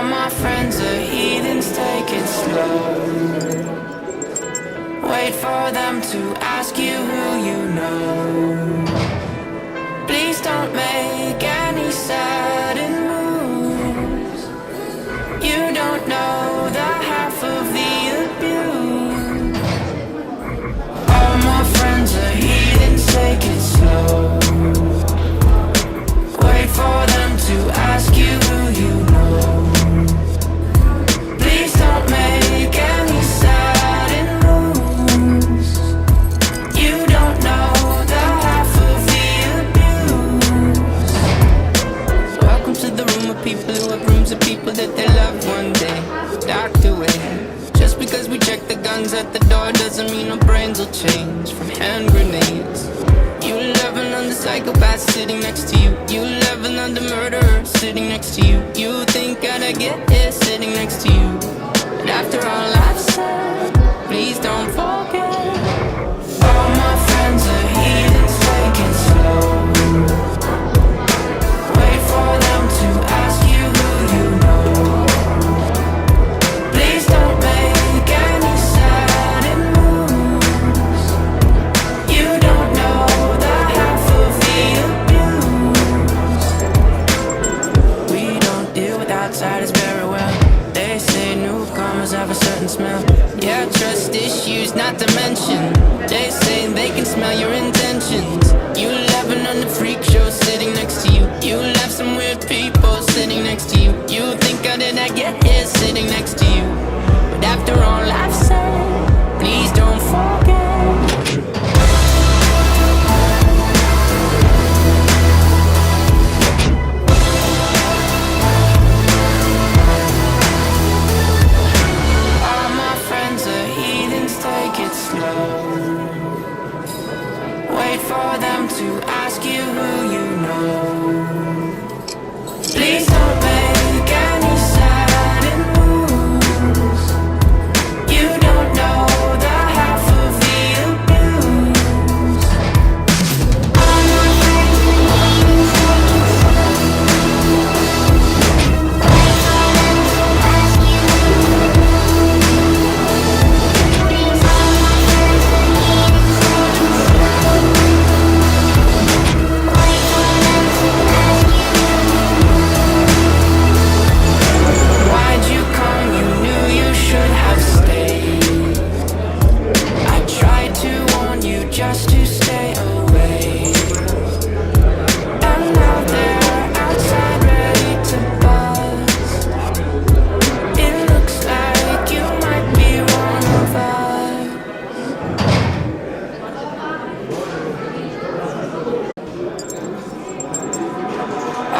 All my friends are heathens, take it slow. Wait for them to ask you who you know. Please don't make any sudden moves. You don't know the half of the abuse. All my friends are heathens, take it slow. Wait for them to ask you who you know. Please don't make any sudden moves. You don't know the half of the abuse. Welcome to the room of people who have rooms of people that they love one day docked away. Just because we check the guns at the door doesn't mean our brains will change from hand grenades. You loving on the psychopath sitting next to you. You loving on the murderer sitting next to you. You think I'd get here sitting next to you. But after all I've said, please don't forget. All my friends are heathens, take it slow. Wait for them to ask you who you know. Please don't make any sudden moves. You don't know the half of the abuse. We don't deal with outsiders very well. They say newcomers have a certain smell. Yeah, trust issues not to mention. They say they can smell your intentions. You laughing on the freak show sitting next to you. You left some weird people sitting next to you. You think how did I get here sitting next to you? But after all I've said, please don't forget. All my friends are heathens, take it slow. Wait for them to ask you who you know. Please don't make any sudden moves. You don't know the half of the abuse. All my friends are heathens, take it slow. Wait for them to ask you who you know. Please, all my friends are heathens, take it slow. Wait for them to ask you who you know. Why'd you come? You knew you should have stayed. I tried to warn you just to stay away. And now they're outside ready to buzz. It looks like you might be one of us.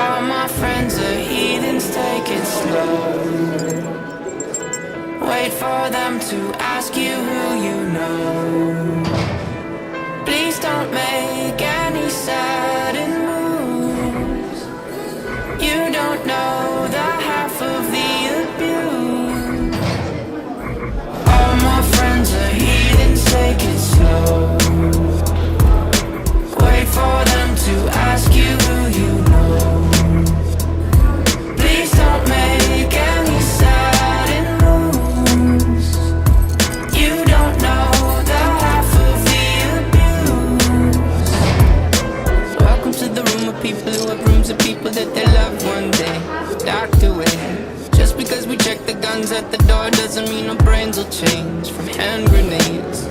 All my friends are heathens, take it slow. Wait for them to ask you who you know. Please don't make any sudden moves. You don't know the half of the abuse. All my friends are heathens, take it slow. Wait for them to ask you who you know. Please don't make any sudden moves. You don't know the half of the abuse. Welcome to the room of people who have rooms of people that they love one day docked away. Just because we check the guns at the door doesn't mean our brains will change from hand grenades.